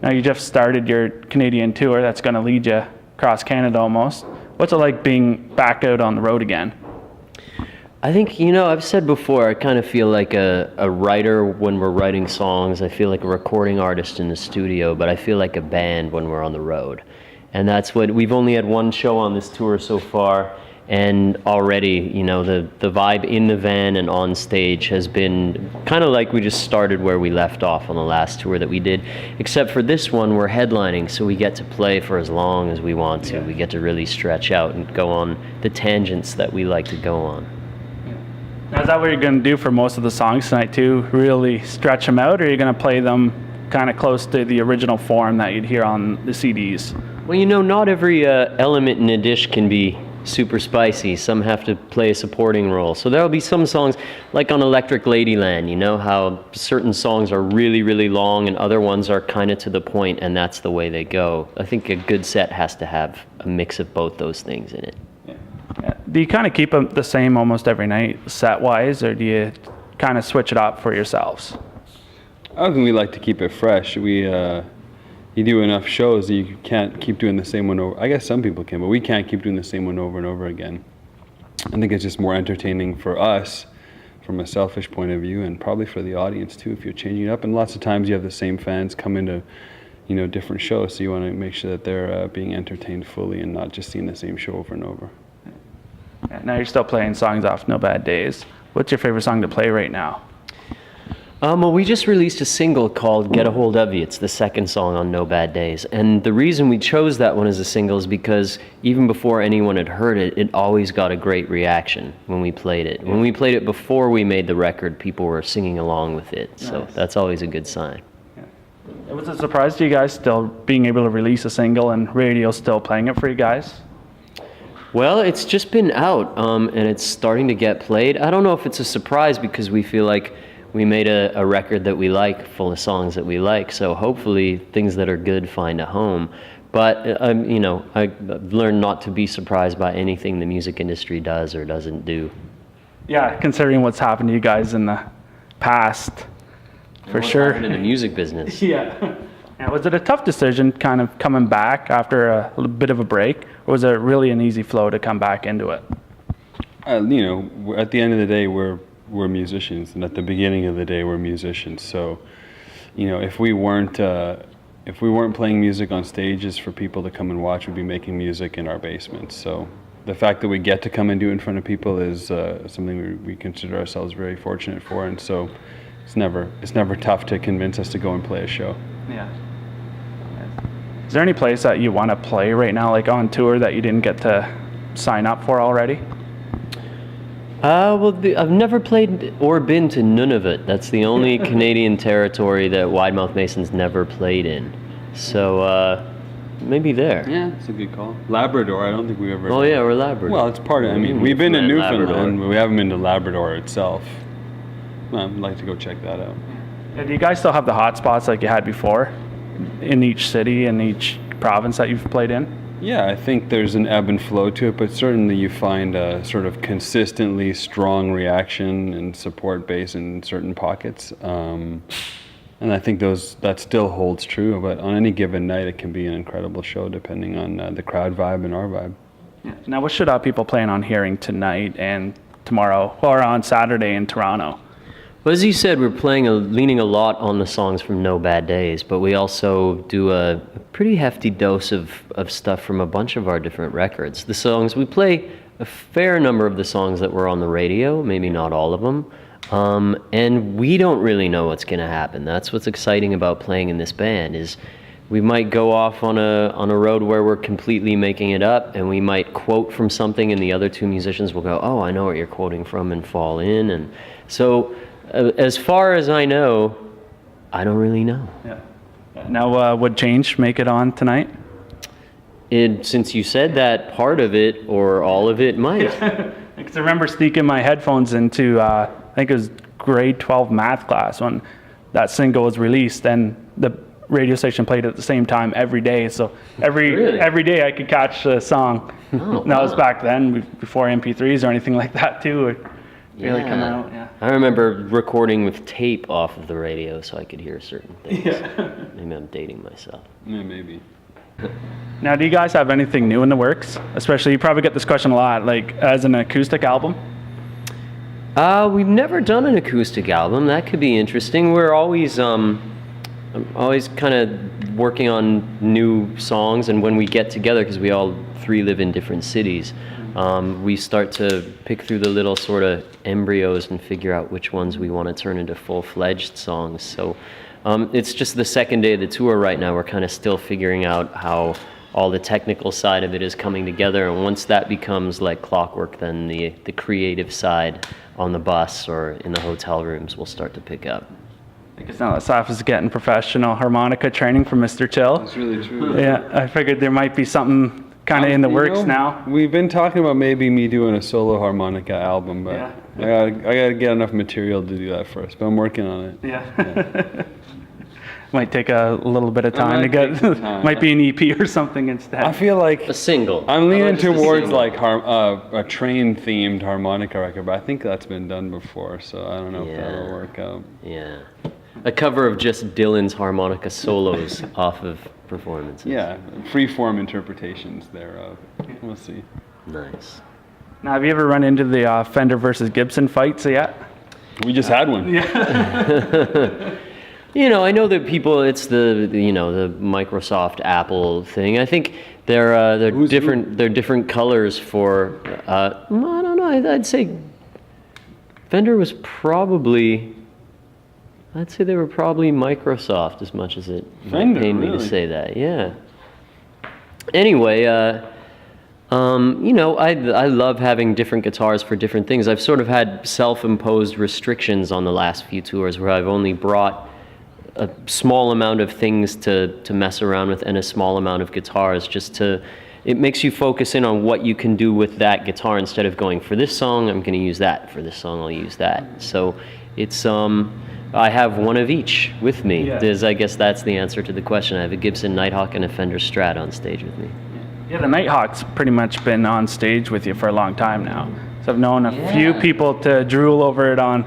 Now you just started your Canadian tour that's going to lead you across Canada almost. What's it like being back out on the road again? I think, I've said before, I kind of feel like a writer when we're writing songs. I feel like a recording artist in the studio, but I feel like a band when we're on the road. And that's what, we've only had one show on this tour so far, and already, the vibe in the van and on stage has been kind of like we just started where we left off on the last tour that we did. Except for this one, we're headlining, so we get to play for as long as we want to. We get to really stretch out and go on the tangents that we like to go on. Now, is that what you're going to do for most of the songs tonight too? Really stretch them out, or are you going to play them kind of close to the original form that you'd hear on the CDs? Well, not every element in a dish can be super spicy. Some have to play a supporting role. So there'll be some songs, like on Electric Ladyland, how certain songs are really, really long and other ones are kind of to the point, and that's the way they go. I think a good set has to have a mix of both those things in it. Yeah. Do you kind of keep them the same almost every night, set-wise, or do you kind of switch it up for yourselves? I think we like to keep it fresh. You do enough shows that you can't keep doing the same one over. I guess some people can, but we can't keep doing the same one over and over again. I think it's just more entertaining for us from a selfish point of view, and probably for the audience too, if you're changing it up. And lots of times you have the same fans come into different shows, so you want to make sure that they're being entertained fully and not just seeing the same show over and over. Now you're still playing songs off No Bad Days. What's your favorite song to play right now? Well, we just released a single called Get a Hold of You. It's the second song on No Bad Days. And the reason we chose that one as a single is because even before anyone had heard it, it always got a great reaction when we played it. When we played it before we made the record, people were singing along with it. So that's always a good sign. Yeah. Was it a surprise to you guys still being able to release a single and radio still playing it for you guys? Well, it's just been out, and it's starting to get played. I don't know if it's a surprise because we feel like we made a record that we like, full of songs that we like. So hopefully things that are good find a home. But, I've learned not to be surprised by anything the music industry does or doesn't do. Yeah, considering what's happened to you guys in the past, for sure. In the music business. Yeah. Was it a tough decision kind of coming back after a bit of a break, or was it really an easy flow to come back into it? At the end of the day, we're musicians, and at the beginning of the day, we're musicians. So, if we weren't playing music on stages for people to come and watch, we'd be making music in our basements. So, the fact that we get to come and do it in front of people is something we consider ourselves very fortunate for, and so it's never tough to convince us to go and play a show. Yeah. Is there any place that you want to play right now, like on tour, that you didn't get to sign up for already? Well, I've never played or been to Nunavut. That's the only Canadian territory that Wide Mouth Mason's never played in. So maybe there. Yeah, that's a good call. Labrador, I don't think we've ever... Oh yeah, we're Labrador. Well, it's part of... we've been to Newfoundland, but we haven't been to Labrador itself. I'd like to go check that out. Yeah, do you guys still have the hot spots like you had before in each city and each province that you've played in? Yeah, I think there's an ebb and flow to it, but certainly you find a sort of consistently strong reaction and support base in certain pockets. And I think that still holds true, but on any given night it can be an incredible show depending on the crowd vibe and our vibe. Yeah. Now, what should people plan on hearing tonight and tomorrow, or on Saturday in Toronto? Well, as you said, we're leaning a lot on the songs from No Bad Days, but we also do a pretty hefty dose of stuff from a bunch of our different records. The songs, we play a fair number of the songs that were on the radio, maybe not all of them, and we don't really know what's going to happen. That's what's exciting about playing in this band, is we might go off on a road where we're completely making it up, and we might quote from something, and the other two musicians will go, "Oh, I know what you're quoting from," and fall in. And so as far as I know, I don't really know. Yeah. Now, would Change make it on tonight? Since you said that, part of it or all of it might. Because I remember sneaking my headphones into, I think it was grade 12 math class when that single was released, and the radio station played it at the same time every day. So every day I could catch a song. Oh, and that was back then, before MP3s or anything like that too. Really come out, yeah. I remember recording with tape off of the radio so I could hear certain things. Yeah. Maybe I'm dating myself. Yeah, maybe. Now, do you guys have anything new in the works? Especially, you probably get this question a lot, like as an acoustic album. We've never done an acoustic album. That could be interesting. We're always I'm always kind of working on new songs, and when we get together, because we all three live in different cities, we start to pick through the little sort of embryos and figure out which ones we want to turn into full-fledged songs. So it's just the second day of the tour right now. We're kind of still figuring out how all the technical side of it is coming together, and once that becomes like clockwork, then the creative side on the bus or in the hotel rooms will start to pick up. I guess now that Saf is getting professional harmonica training from Mr. Chill. That's really true. Yeah, I figured there might be something kind of in the You works know, now. We've been talking about maybe me doing a solo harmonica album, but Yeah. I gotta get enough material to do that first. But I'm working on it. Yeah. Might take a little bit of time to might get. take some time. Might be an EP or something instead. I feel like A single. I'm leaning Just a towards single. like a train-themed harmonica record, but I think that's been done before, so I don't know if that'll Yeah. work out. Yeah. A cover of just Dylan's harmonica solos off of performances. Yeah, free-form interpretations thereof. We'll see. Nice. Now, have you ever run into the Fender versus Gibson fights yet? We just had one. You know, I know that people, it's the Microsoft Apple thing. I think they're Who's different. who? They're different colors for. I don't know. I'd say Fender was probably. I'd say they were probably Microsoft as much as it might Fender, pain me to really? say that. Yeah. Anyway, I love having different guitars for different things. I've sort of had self-imposed restrictions on the last few tours where I've only brought a small amount of things to mess around with and a small amount of guitars it makes you focus in on what you can do with that guitar instead of going, for this song I'm going to use that, for this song I'll use that. So it's I have one of each with me. Yeah. I guess that's the answer to the question. I have a Gibson Nighthawk and a Fender Strat on stage with me. Yeah, the Nighthawks pretty much been on stage with you for a long time now. So I've known a few people to drool over it on,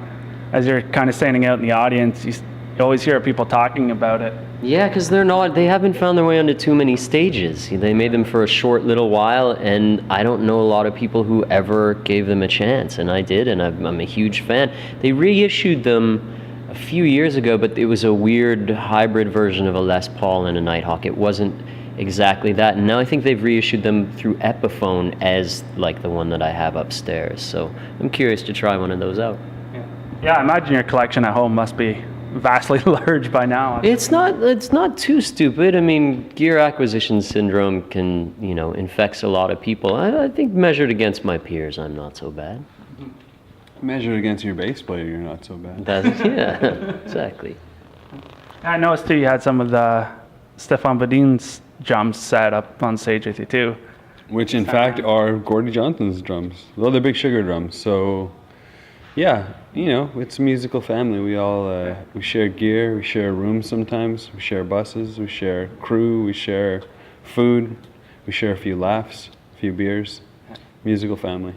as you're kind of standing out in the audience. You always hear people talking about it. Yeah, because they haven't found their way onto too many stages. They made them for a short little while, and I don't know a lot of people who ever gave them a chance, and I did, and I'm a huge fan. They reissued them a few years ago, but it was a weird hybrid version of a Les Paul and a Nighthawk. It wasn't exactly that, and now I think they've reissued them through Epiphone as like the one that I have upstairs. So I'm curious to try one of those out. Yeah, I imagine your collection at home must be vastly large by now. It's not too stupid. I mean, gear acquisition syndrome can, infects a lot of people. I think measured against my peers, I'm not so bad. Measured against your bass player, you're not so bad. Yeah, exactly. I noticed too you had some of the Stefan Badin's drums set up on stage with you too. Which in fact are Gordie Johnson's drums. Well, they're Big Sugar drums. So yeah, it's a musical family. We all we share gear, we share rooms sometimes, we share buses, we share crew, we share food, we share a few laughs, a few beers. Musical family.